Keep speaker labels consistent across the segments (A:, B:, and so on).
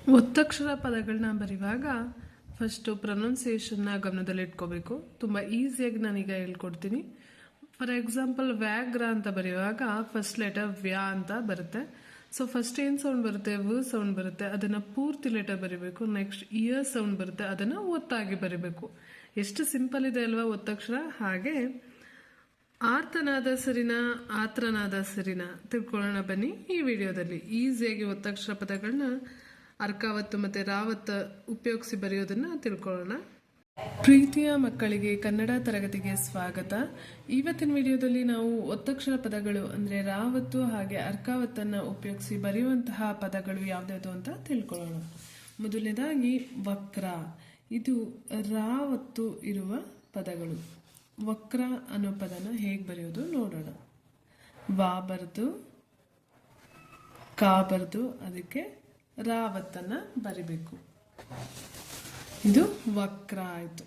A: ಒತ್ತಕ್ಷರ ಪದಗಳನ್ನ ಬರೆಯುವಾಗ ಫಸ್ಟು ಪ್ರೊನೌನ್ಸಿಯೇಷನ್ನ ಗಮನದಲ್ಲಿಟ್ಕೋಬೇಕು. ತುಂಬ ಈಸಿಯಾಗಿ ನಾನೀಗ ಹೇಳ್ಕೊಡ್ತೀನಿ. ಫಾರ್ ಎಕ್ಸಾಂಪಲ್ ವ್ಯಾಘ್ರ ಅಂತ ಬರೆಯುವಾಗ ಫಸ್ಟ್ ಲೆಟರ್ ವ್ಯಾ ಅಂತ ಬರುತ್ತೆ. ಸೊ ಫಸ್ಟ್ ಏನು ಸೌಂಡ್ ಬರುತ್ತೆ, ವ ಸೌಂಡ್ ಬರುತ್ತೆ, ಅದನ್ನು ಪೂರ್ತಿ ಲೆಟರ್ ಬರಿಬೇಕು. ನೆಕ್ಸ್ಟ್ ಇಯರ್ ಸೌಂಡ್ ಬರುತ್ತೆ, ಅದನ್ನು ಒತ್ತಾಗಿ ಬರಿಬೇಕು. ಎಷ್ಟು ಸಿಂಪಲ್ ಇದೆ ಅಲ್ವಾ ಒತ್ತಕ್ಷರ. ಹಾಗೆ ಆರ್ತನಾದ ಸರಿನಾ ಆತ್ರನಾದ ಸರಿನಾ ತಿಳ್ಕೊಳ್ಳೋಣ ಬನ್ನಿ ಈ ವಿಡಿಯೋದಲ್ಲಿ. ಈಸಿಯಾಗಿ ಒತ್ತಕ್ಷರ ಪದಗಳನ್ನ ಅರ್ಕಾವತ್ತು ಮತ್ತು ರಾವತ್ ಉಪಯೋಗಿಸಿ ಬರೆಯೋದನ್ನು ತಿಳ್ಕೊಳ್ಳೋಣ. ಪ್ರೀತಿಯ ಮಕ್ಕಳಿಗೆ ಕನ್ನಡ ತರಗತಿಗೆ ಸ್ವಾಗತ. ಇವತ್ತಿನ ವಿಡಿಯೋದಲ್ಲಿ ನಾವು ಒತ್ತಕ್ಷರ ಪದಗಳು ಅಂದರೆ ರಾವತ್ತು ಹಾಗೆ ಅರ್ಕಾವತ್ತನ್ನು ಉಪಯೋಗಿಸಿ ಬರೆಯುವಂತಹ ಪದಗಳು ಯಾವುದ್ಯಾವುದು ಅಂತ ತಿಳ್ಕೊಳ್ಳೋಣ. ಮೊದಲನೇದಾಗಿ ವಕ್ರ. ಇದು ರಾವತ್ತು ಇರುವ ಪದಗಳು. ವಕ್ರ ಅನ್ನೋ ಪದನ ಹೇಗೆ ಬರೆಯೋದು ನೋಡೋಣ. ವಾ ಬರ್ದು ಕಾ ಬರ್ದು ಅದಕ್ಕೆ ರಾವತ್ತನ್ನು ಬರಿಬೇಕು. ಇದು ವಕ್ರ ಆಯಿತು.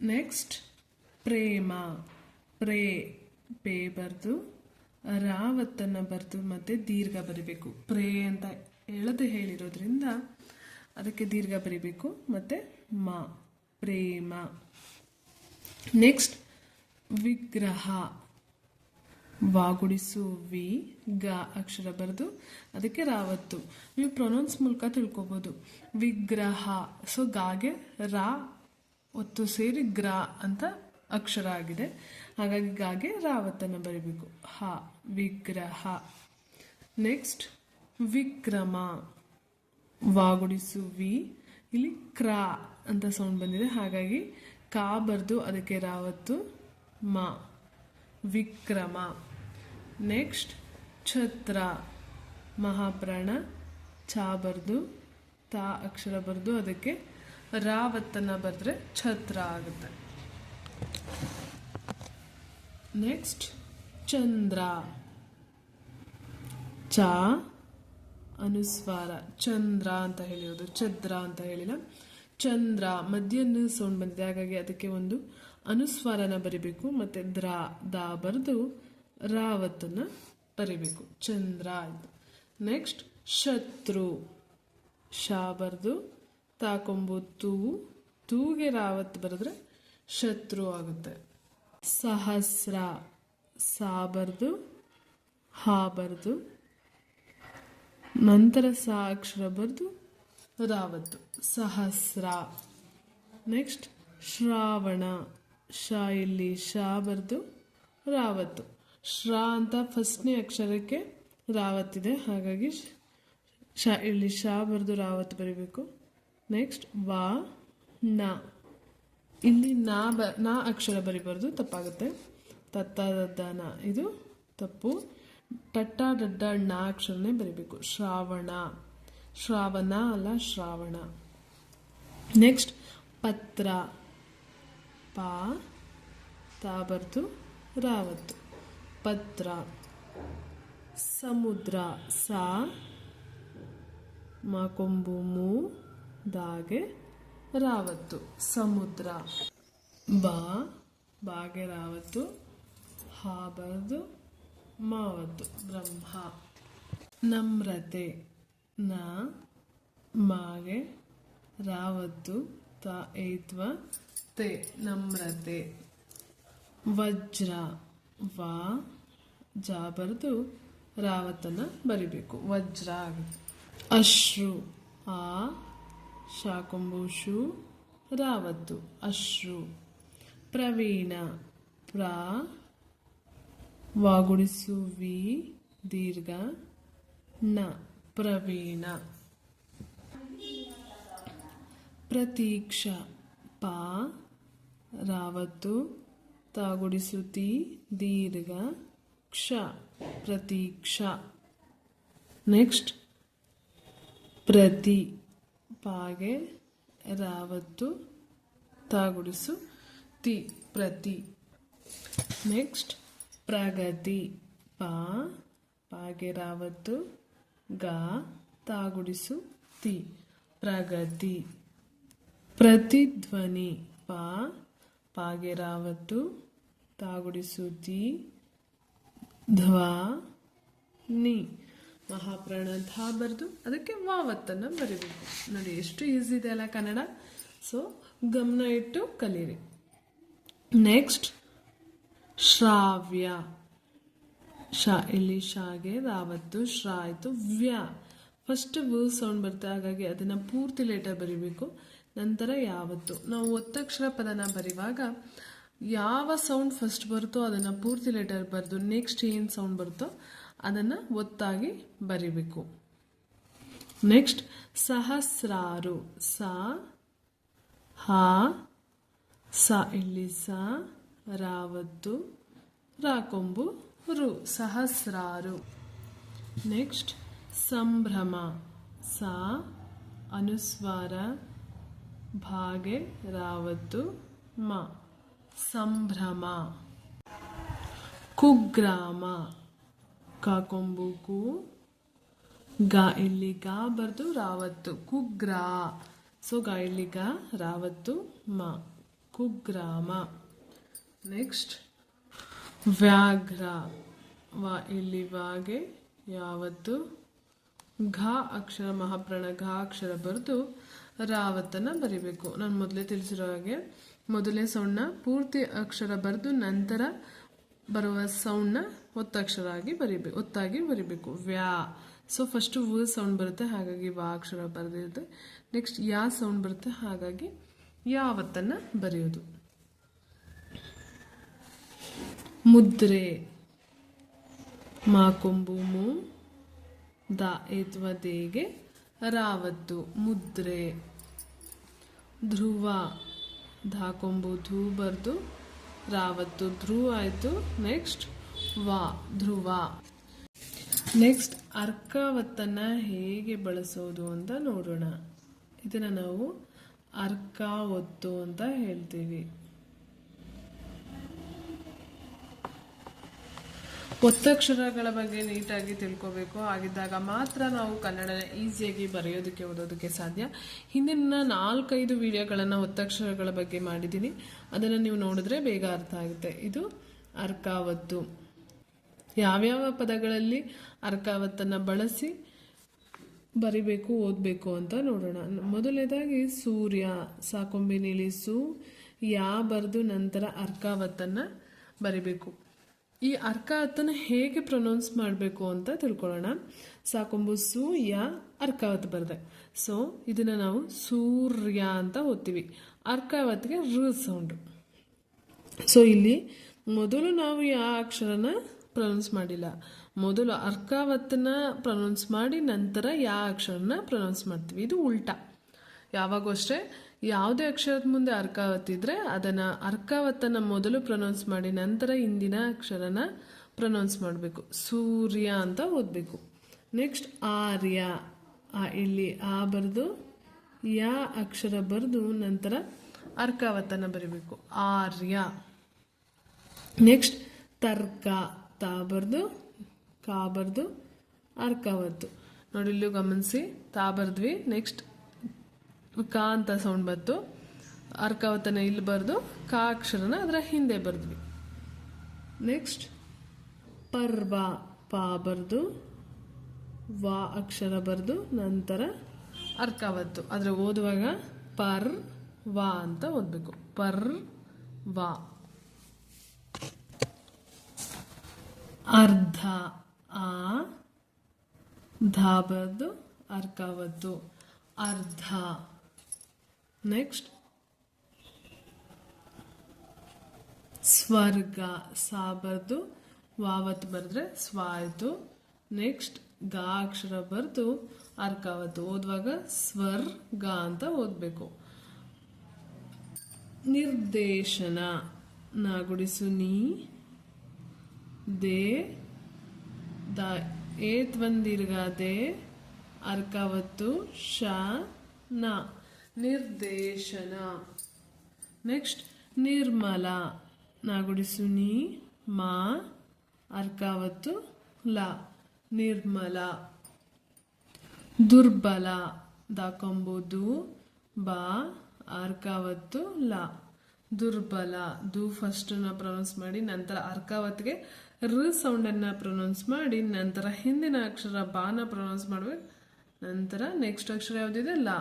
A: ನೆಕ್ಸ್ಟ್ ಪ್ರೇಮ. ಪೇ ಬರೆದು ರಾವತ್ತನ್ನು ಬರೆದು ಮತ್ತೆ ದೀರ್ಘ ಬರಿಬೇಕು. ಅಂತ ಎಳೆದು ಹೇಳಿರೋದ್ರಿಂದ ಅದಕ್ಕೆ ದೀರ್ಘ ಬರಿಬೇಕು. ಮತ್ತೆ ಮಾ ಪ್ರೇಮ. ನೆಕ್ಸ್ಟ್ ವಿಗ್ರಹ. ವಾಗುಡಿಸು ವಿ ಗ ಅಕ್ಷರ ಬರೆದು ಅದಕ್ಕೆ ರಾವತ್ತು. ನೀವು ಪ್ರೊನೌನ್ಸ್ ಮೂಲಕ ತಿಳ್ಕೊಬೋದು. ವಿಗ್ರಹ. ಸೊ ಗಾಗೆ ರಾ ಒತ್ತು ಸೇರಿ ಗ್ರ ಅಂತ ಅಕ್ಷರ ಆಗಿದೆ. ಹಾಗಾಗಿ ಗಾಗೆ ರಾವತ್ತನ್ನು ಬರಿಬೇಕು. ಹ ವಿಗ್ರಹ. ನೆಕ್ಸ್ಟ್ ವಿಕ್ರಮ. ವಾಗುಡಿಸು ವಿ ಇಲ್ಲಿ ಕ್ರ ಅಂತ ಸೌಂಡ್ ಬಂದಿದೆ. ಹಾಗಾಗಿ ಕಾ ಬರೆದು ಅದಕ್ಕೆ ರಾವತ್ತು ಮ ವಿಕ್ರಮ. ನೆಕ್ಸ್ಟ್ ಛತ್ರ. ಮಹಾಪ್ರಾಣ. ಛಾ ಬರೆದು ತಾ ಅಕ್ಷರ ಬರೆದು ಅದಕ್ಕೆ ರಾವತ್ತನ್ನು ಬರೆದ್ರೆ ಛತ್ರ ಆಗುತ್ತೆ. ನೆಕ್ಸ್ಟ್ ಚಂದ್ರ. ಚ ಅನುಸ್ವಾರ ಚಂದ್ರ ಅಂತ ಹೇಳಿರೋದು, ಚಂದ್ರ ಅಂತ ಹೇಳಿಲ್ಲ. ಚಂದ್ರ ಮಧ್ಯನ ಸೌಂಡ್ ಬಂದಿದೆ, ಹಾಗಾಗಿ ಅದಕ್ಕೆ ಒಂದು ಅನುಸ್ವಾರನ ಬರಿಬೇಕು. ಮತ್ತೆ ದಾ ಬರೆದು ರಾವತ್ತನ್ನು ಬರಿಬೇಕು. ಚಂದ್ರ ಆಯಿತು. ನೆಕ್ಸ್ಟ್ ಶತ್ರು. ಶಾ ಬರೆದು ತಾಕೊಂಬು ತೂಗೆ ರಾವತ್ ಬರೆದ್ರೆ ಶತ್ರು ಆಗುತ್ತೆ. ಸಹಸ್ರ. ಸಾ ಬರೆದು ಹಾ ಬರೆದು ನಂತರ ಸಾ ಅಕ್ಷರ ಬರೆದು ರಾವತ್ತು ಸಹಸ್ರ. ನೆಕ್ಸ್ಟ್ ಶ್ರಾವಣ. ಶಾ ಇಲ್ಲಿ ಶಾ ಬರೆದು ರಾವತ್ತು. ಶ್ರಾ ಅಂತ ಫಸ್ಟ್ನೇ ಅಕ್ಷರಕ್ಕೆ ರಾವತ್ತಿದೆ, ಹಾಗಾಗಿ ಇಲ್ಲಿ ಶಾ ಬರೆದು ರಾವತ್ತು ಬರೀಬೇಕು. ನೆಕ್ಸ್ಟ್ ವಾ ನ. ಇಲ್ಲಿ ನಾ ಅಕ್ಷರ ಬರಿಬಾರ್ದು, ತಪ್ಪಾಗುತ್ತೆ. ತತ್ತ ನ ಇದು ತಪ್ಪು. ಟಟ್ಟ ಡಡ್ಡ ಣ ಅಕ್ಷರನೇ ಬರಿಬೇಕು. ಶ್ರಾವಣ. ಶ್ರಾವಣ ಅಲ್ಲ ಶ್ರಾವಣ. ನೆಕ್ಸ್ಟ್ ಪತ್ರ. ಪಾ ತಾ ಬರ್ದು ರಾವತ್ತು ಪತ್ರ. ಸಮುದ್ರ. ಸಾ ಮಾಕೊಂಬು ಮೂ ದಾಗೆ ರಾವತ್ತು ಸಮುದ್ರ. ಬಾಗೆ ರಾವತ್ತು. ಹಾ ಬರ್ದು ಮಾವತ್ತು ಬ್ರಹ್ಮ. ನಮ್ರತೆ. ನ ಮಾಗೆ ರಾವತ್ತು ತ ಏತ್ವ ತೇ ನಮ್ರತೆ. ವಜ್ರ. ವಾ ಜಾ ಬರೆದು ರಾವತ್ತನ್ನು ಬರಿಬೇಕು. ವಜ್ರ ಆಗುತ್ತೆ. ಅಶ್ರು. ಆ ಶಾಕೊಂಬು ಶು ರಾವತ್ತು ಅಶ್ರು. ಪ್ರವೀಣ. ಪ್ರಾ ವಾಗುಡಿಸು ವಿ ದೀರ್ಘ ನ ಪ್ರವೀಣ. ಪ್ರತೀಕ್ಷ. ಪಾ ರಾವತ್ತು ತಾಗುಡಿಸುತ್ತಿ ದೀರ್ಘ ಕ್ಷ ಪ್ರತೀಕ್ಷ. ನೆಕ್ಸ್ಟ್ ಪ್ರತಿ. ಪಾಗೆ ರಾವತ್ತು ತಾಗುಡಿಸು ತಿ ಪ್ರತಿ. ನೆಕ್ಸ್ಟ್ ಪ್ರಗತಿ. ಪಾಗೆ ರಾವತ್ತು ಗಾ ತಾಗುಡಿಸು ತಿ ಪ್ರಗತಿ. ಪ್ರತಿಧ್ವನಿ. ಪಾಗೆ ರಾವತ್ತು ತಾಗುಡಿಸು ತಿ ಧ್ವಾ ನಿ ಮಹಾಪ್ರಾಣ ಧಾ ಬರೆದು ಅದಕ್ಕೆ ವಾವತ್ತನ್ನು ಬರಿಬೇಕು. ನೋಡಿ ಎಷ್ಟು ಈಸಿ ಇದೆ ಅಲ್ಲ ಕನ್ನಡ. ಸೊ ಗಮನ ಇಟ್ಟು ಕಲೀರಿ. ನೆಕ್ಸ್ಟ್ ಶ್ರಾವ್ಯ. ಇಲ್ಲಿ ಶಾಗೆ ರಾವತ್ತು, ಶ್ರಾ ಆಯಿತು. ವ್ಯಾ ಫಸ್ಟ್ ವ ಸೌಂಡ್ ಬರುತ್ತೆ, ಹಾಗಾಗಿ ಅದನ್ನು ಪೂರ್ತಿ ಲೆಟರ್ ಬರಿಬೇಕು. ನಂತರ ಯಾವತ್ತು. ನಾವು ಒತ್ತಕ್ಷರ ಪದನ ಬರೆಯುವಾಗ ಯಾವ ಸೌಂಡ್ ಫಸ್ಟ್ ಬರುತ್ತೋ ಅದನ್ನು ಪೂರ್ತಿ ಲೆಟರ್ ಬರೆದು ನೆಕ್ಸ್ಟ್ ಏನು ಸೌಂಡ್ ಬರುತ್ತೋ ಅದನ್ನು ಒತ್ತಾಗಿ ಬರಿಬೇಕು. ನೆಕ್ಸ್ಟ್ ಸಹಸ್ರಾರು. ಸ ಹ ಸ ಇಲ್ಲಿ ಸ ರಾವತ್ತು ರಾಕೊಂಬು ರು ಸಹಸ್ರಾರು. ನೆಕ್ಸ್ಟ್ ಸಂಭ್ರಮ. ಸ ಅನುಸ್ವಾರ ಭಾಗೆ ರಾವತ್ತು ಮ ಸಂಭ್ರಮ. ಕುಗ್ರಾಮ. ಕಾಕೊಂಬು ಕು ಗ ಇಲ್ಲಿ ಗ ಬರ್ದು ರಾವತ್ತು ಕುಗ್ರಾ. ಸೊ ಗ ಇಲ್ಲಿ ಗ ರಾವತ್ತು ಮ ಕುಗ್ರಾಮ. ನೆಕ್ಸ್ಟ್ ವ್ಯಾಘ್ರ. ವ ಇಲ್ಲಿ ವಾಗೆ ಯಾವತ್ತು ಘ ಅಕ್ಷರ ಮಹಾಪ್ರಾಣ ಘ ಅಕ್ಷರ ಬರೆದು ರಾವತ್ತನ್ನು ಬರಿಬೇಕು. ನಾನು ಮೊದಲೇ ತಿಳಿಸಿರೋ ಹಾಗೆ ಮೊದಲನೇ ಸೌಂಡ್ನ ಪೂರ್ತಿ ಅಕ್ಷರ ಬರೆದು ನಂತರ ಬರುವ ಸೌಂಡ್ನ ಒತ್ತಾಗಿ ಬರಿಬೇಕು. ವ್ಯಾ. ಸೊ ಫಸ್ಟು ವ ಸೌಂಡ್ ಬರುತ್ತೆ, ಹಾಗಾಗಿ ವಾ ಅಕ್ಷರ ಬರೆದಿರುತ್ತೆ. ನೆಕ್ಸ್ಟ್ ಯಾ ಸೌಂಡ್ ಬರುತ್ತೆ, ಹಾಗಾಗಿ ಯಾವತ್ತನ್ನು ಬರೆಯೋದು. ಮುದ್ರೆ. ಮಾಕೊಂಬು ಮು ದ ಏತ್ವ ದೇಗೆ ರಾವತ್ತು ಮುದ್ರೆ. ಧ್ರುವ. ಧಾಕೊಂಬು ಧೂ ಬರ್ದು ರಾವತ್ತು ಧ್ರುವ ಆಯಿತು. ನೆಕ್ಸ್ಟ್ ವಾ ಧ್ರುವ. ನೆಕ್ಸ್ಟ್ ಅರ್ಕಾವತ್ತನ್ನು ಹೇಗೆ ಬಳಸೋದು ಅಂತ ನೋಡೋಣ. ಇದನ್ನು ನಾವು ಅರ್ಕ ಒತ್ತು ಅಂತ ಹೇಳ್ತೀವಿ. ಒತ್ತಕ್ಷರಗಳ ಬಗ್ಗೆ ನೀಟಾಗಿ ತಿಳ್ಕೋಬೇಕು. ಆಗಿದ್ದಾಗ ಮಾತ್ರ ನಾವು ಕನ್ನಡನ ಈಸಿಯಾಗಿ ಬರೆಯೋದಕ್ಕೆ ಓದೋದಕ್ಕೆ ಸಾಧ್ಯ. ಹಿಂದಿನ 4-5 ವಿಡಿಯೋಗಳನ್ನು ಒತ್ತಕ್ಷರಗಳ ಬಗ್ಗೆ ಮಾಡಿದ್ದೀನಿ, ಅದನ್ನು ನೀವು ನೋಡಿದ್ರೆ ಬೇಗ ಅರ್ಥ ಆಗುತ್ತೆ. ಇದು ಅರ್ಕಾವತ್ತು. ಯಾವ್ಯಾವ ಪದಗಳಲ್ಲಿ ಅರ್ಕಾವತ್ತನ್ನು ಬಳಸಿ ಬರಿಬೇಕು ಓದಬೇಕು ಅಂತ ನೋಡೋಣ. ಮೊದಲನೇದಾಗಿ ಸೂರ್ಯ. ಸಾಕೊಂಬಿ ನಿಲ್ಲಿಸು ಯಾ ಬರೆದು ನಂತರ ಅರ್ಕಾವತ್ತನ್ನು ಬರಿಬೇಕು. ಈ ಅರ್ಕಾವತ್ತನ್ನು ಹೇಗೆ ಪ್ರೊನೌನ್ಸ್ ಮಾಡಬೇಕು ಅಂತ ತಿಳ್ಕೊಳ್ಳೋಣ. ಸಾಕೊಂಬು ಸು ಯಾ ಅರ್ಕಾವತ್ ಬರೆದೆ. ಸೊ ಇದನ್ನು ನಾವು ಸೂರ್ಯ ಅಂತ ಓದ್ತೀವಿ. ಅರ್ಕಾವತ್ಗೆ ರ ಸೌಂಡು. ಸೊ ಇಲ್ಲಿ ಮೊದಲು ನಾವು ಯಾ ಅಕ್ಷರನ ಪ್ರೊನೌನ್ಸ್ ಮಾಡಿಲ್ಲ, ಮೊದಲು ಅರ್ಕಾವತ್ತನ್ನ ಪ್ರೊನೌನ್ಸ್ ಮಾಡಿ ನಂತರ ಯಾ ಅಕ್ಷರನ ಪ್ರೊನೌನ್ಸ್ ಮಾಡ್ತೀವಿ. ಇದು ಉಲ್ಟಾ. ಯಾವಾಗೂ ಅಷ್ಟೇ ಯಾವುದೇ ಅಕ್ಷರದ ಮುಂದೆ ಅರ್ಕಾವತ್ತಿದ್ರೆ ಅದನ್ನು ಅರ್ಕಾವತ್ತನ್ನು ಮೊದಲು ಪ್ರೊನೌನ್ಸ್ ಮಾಡಿ ನಂತರ ಹಿಂದಿನ ಅಕ್ಷರನ ಪ್ರೊನೌನ್ಸ್ ಮಾಡಬೇಕು. ಸೂರ್ಯ ಅಂತ ಓದಬೇಕು. ನೆಕ್ಸ್ಟ್ ಆರ್ಯ. ಇಲ್ಲಿ ಆ ಬರೆದು ಯಾ ಅಕ್ಷರ ಬರೆದು ನಂತರ ಅರ್ಕಾವತ್ತನ್ನು ಬರೀಬೇಕು. ಆರ್ಯ. ನೆಕ್ಸ್ಟ್ ತರ್ಕ. ತಾ ಬರೆದು ಕಾ ಬರೆದು ಅರ್ಕಾವತ್ತು. ನೋಡಿ ಇಲ್ಲೂ ಗಮನಿಸಿ, ತಾ ಬರೆದ್ವಿ, ನೆಕ್ಸ್ಟ್ ಕಾ ಅಂತ ಸೌಂಡ್ ಬಂತು, ಅರ್ಕಾವತ್ತನ ಇಲ್ಲಿ ಬರೆದು ಕಾ ಅಕ್ಷರನ ಅದರ ಹಿಂದೆ ಬರೆದ್ವಿ. ನೆಕ್ಸ್ಟ್ ಪರ್ವ. ಪಾ ಬರೆದು ವಾ ಅಕ್ಷರ ಬರೆದು ನಂತರ ಅರ್ಕಾವತ್ತು. ಆದರೆ ಓದುವಾಗ ಪರ್ ವಾ ಅಂತ ಓದಬೇಕು. ಪರ್ ವಾ. ಅರ್ಧ. ಆ ಧಾ ಬರೆದು ಅರ್ಕಾವತ್ತು ಅರ್ಧ. ನೆಕ್ಸ್ಟ್ ಸ್ವರ್ಗ. ಸಾ ಬರೆದು ವಾವತ್ ಬರೆದ್ರೆ ಸ್ವ ಆಯಿತು. ನೆಕ್ಸ್ಟ್ ಗಾ ಅಕ್ಷರ ಬರೆದು ಅರ್ಕಾವತ್ತು. ಓದುವಾಗ ಸ್ವರ್ಗ ಅಂತ ಓದಬೇಕು. ನಿರ್ದೇಶನ. ನಾಗುಡಿಸು ನೀ ದೇ ದ ಏತ್ ಬಂದಿರ್ಗ ದೇ ಅರ್ಕಾವತ್ತು ಶ ನ ನಿರ್ದೇಶನ. ನೆಕ್ಸ್ಟ್ ನಿರ್ಮಲ. ನಾಗುಡಿಸು ನೀ ಮಾ ಅರ್ಕಾವತ್ತು ಲ ನಿರ್ಮಲ. ದುರ್ಬಲ. ದಾಕೊಂಬುದು ಬಾ ಅರ್ಕಾವತ್ತು ಲ ದುರ್ಬಲ. ದು ಫಸ್ಟನ್ನ ಪ್ರೊನೌನ್ಸ್ ಮಾಡಿ ನಂತರ ಅರ್ಕಾವತ್ಗೆ ಸೌಂಡನ್ನು ಪ್ರೊನೌನ್ಸ್ ಮಾಡಿ ನಂತರ ಹಿಂದಿನ ಅಕ್ಷರ ಬಾನ ಪ್ರೊನೌನ್ಸ್ ಮಾಡಬೇಕು. ನಂತರ ನೆಕ್ಸ್ಟ್ ಅಕ್ಷರ ಯಾವುದಿದೆ ಲಾ,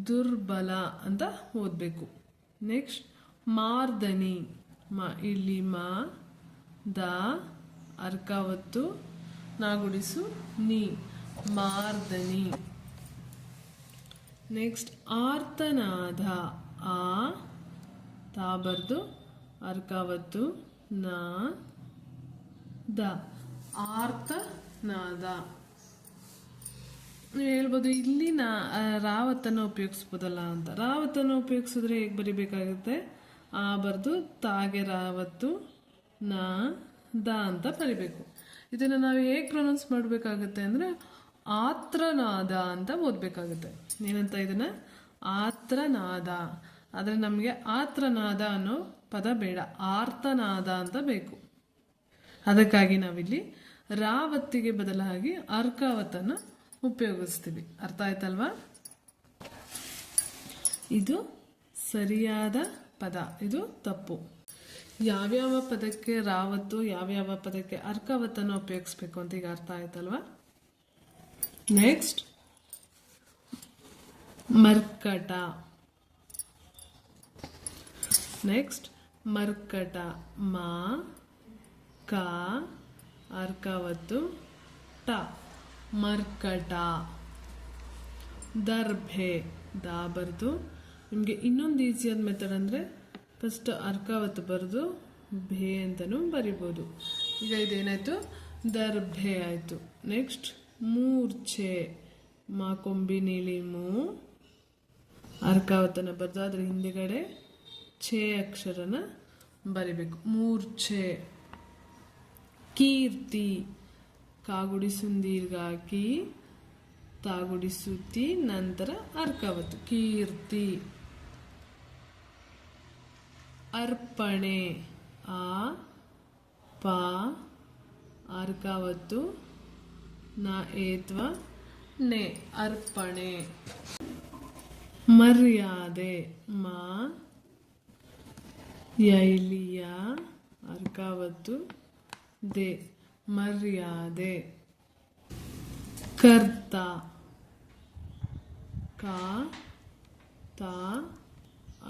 A: ದುರ್ಬಲ ಅಂತ ಓದಬೇಕು. ನೆಕ್ಸ್ಟ್ ಮಾರ್ದನಿ, ಇಲ್ಲಿ ಮಾ ದ ಅರ್ಕಾವತ್ತು ನಾಗುಡಿಸು ನೀ, ಮಾರ್ದನಿ. ನೆಕ್ಸ್ಟ್ ಆರ್ತನಾದ, ಆ ತಾ ಬರ್ದು ಅರ್ಕಾವತ್ತು ನಾ ದ, ಆರ್ತನಾದ. ನೀವು ಹೇಳ್ಬೋದು ಇಲ್ಲಿ ರಾವತ್ತನ್ನು ಉಪಯೋಗಿಸ್ಬೋದಲ್ಲ ಅಂತ. ರಾವತ್ತನ್ನು ಉಪಯೋಗಿಸಿದ್ರೆ ಹೇಗೆ ಬರಿಬೇಕಾಗುತ್ತೆ, ಆ ಬರ್ದು ತಾಗೆ ರಾವತ್ತು ನಾ ದ ಅಂತ ಬರಿಬೇಕು. ಇದನ್ನು ನಾವು ಹೇಗೆ ಪ್ರೊನೌನ್ಸ್ ಮಾಡಬೇಕಾಗುತ್ತೆ ಅಂದರೆ ಆತ್ರನಾದ ಅಂತ ಓದಬೇಕಾಗುತ್ತೆ. ಏನಂತ ಇದನ್ನ ಆತ್ರನಾದ. ಆದರೆ ನಮಗೆ ಆತ್ರನಾದ ಅನ್ನೋ ಪದ ಬೇಡ, ಆರ್ತನಾದ ಅಂತ ಬೇಕು. ಅದಕ್ಕಾಗಿ ನಾವಿಲ್ಲಿ ರಾವತ್ತಿಗೆ ಬದಲಾಗಿ ಅರ್ಕಾವತ್ತನ್ನು ಉಪಯೋಗಿಸ್ತೀವಿ. ಅರ್ಥ ಆಯ್ತಲ್ವಾ? ಇದು ಸರಿಯಾದ ಪದ, ಇದು ತಪ್ಪು. ಯಾವ್ಯಾವ ಪದಕ್ಕೆ ರಾವತ್ತು, ಯಾವ್ಯಾವ ಪದಕ್ಕೆ ಅರ್ಕಾವತ್ತನ್ನು ಉಪಯೋಗಿಸ್ಬೇಕು ಅಂತ ಈಗ ಅರ್ಥ ಆಯ್ತಲ್ವಾ? ನೆಕ್ಸ್ಟ್ ಮರ್ಕಟ. ನೆಕ್ಸ್ಟ್ ಮರ್ಕಟ, ಮಾ ಕ ಅರ್ಕಾವತ್ತು ಟ, ಮರ್ಕಟ. ದರ್ಭೆ, ದಾ ಬರ್ದು. ನಿಮಗೆ ಇನ್ನೊಂದು ಈಸಿಯಾದ ಮೆಥಡ್ ಅಂದರೆ ಫಸ್ಟ್ ಅರ್ಕಾವತ್ತು ಬರೆದು ಭೇ ಅಂತಲೂ ಬರಿಬೋದು. ಈಗ ಇದೇನಾಯಿತು, ದರ್ಭೆ ಆಯಿತು. ನೆಕ್ಸ್ಟ್ ಮೂರ್ಛೆ, ಮಾ ಕೊಂಬಿ ನೀಲಿ ಮೂ, ಅರ್ಕಾವತ್ತನ್ನು ಬರೆದು ಅದ್ರ ಹಿಂದೆಗಡೆ ಛೇ ಅಕ್ಷರನ ಬರಿಬೇಕು, ಮೂರ್ಛೆ. ಕೀರ್ತಿ, ಕಾಗುಡಿಸುಂದೀರ್ಘ ಕಿ, ತಾಗುಡಿಸುತ್ತಿ, ನಂತರ ಅರ್ಕಾವತ್ತು, ಕೀರ್ತಿ. ಅರ್ಪಣೆ, ಆ ಪ ಅರ್ಕಾವತ್ತು ನ ಏತ್ವ ನೆ, ಅರ್ಪಣೆ. ಮರ್ಯಾದೆ, ಮಾ ಯೈಲಿಯ ಅರ್ಕಾವತ್ತು ದೆ, ಮರ್ಯಾದೆ. ಕರ್ತ, ಕಾ ತಾ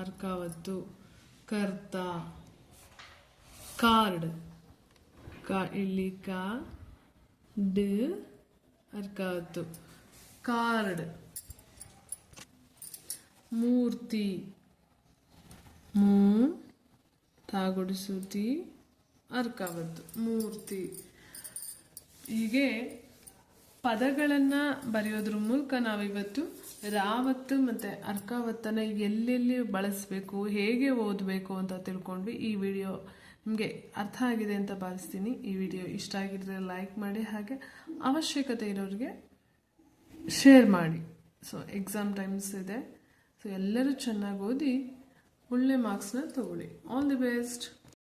A: ಅರ್ಕಾವತ್ತು ಕರ್ತ. ಕಾರ್ಡ್, ಕಾ ಇಲ್ಲಿ ಕಾ ಡ್ ಅರ್ಕಾವತ್ತು ಕಾರ್ಡ್. ಮೂರ್ತಿ, ಮೂ ತಾಗುಡಿಸುತ್ತಿ ಅರ್ಕಾವತ್ತು, ಮೂರ್ತಿ. ಹೀಗೆ ಪದಗಳನ್ನು ಬರೆಯೋದ್ರ ಮೂಲಕ ನಾವಿವತ್ತು ರಾವತ್ತು ಮತ್ತು ಅರ್ಕಾವತ್ತನ್ನು ಎಲ್ಲೆಲ್ಲಿ ಬಳಸಬೇಕು, ಹೇಗೆ ಓದಬೇಕು ಅಂತ ತಿಳ್ಕೊಂಡ್ವಿ. ಈ ವಿಡಿಯೋ ನಿಮಗೆ ಅರ್ಥ ಆಗಿದೆ ಅಂತ ಭಾವಿಸ್ತೀನಿ. ಈ ವಿಡಿಯೋ ಇಷ್ಟ ಆಗಿದ್ರೆ ಲೈಕ್ ಮಾಡಿ, ಹಾಗೆ ಅವಶ್ಯಕತೆ ಇರೋರಿಗೆ ಶೇರ್ ಮಾಡಿ. ಸೊ ಎಕ್ಸಾಮ್ ಟೈಮ್ಸ್ ಇದೆ, ಸೊ ಎಲ್ಲರೂ ಚೆನ್ನಾಗಿ ಓದಿ ಒಳ್ಳೆ ಮಾರ್ಕ್ಸ್ನ ತಗೊಳ್ಳಿ. All the best.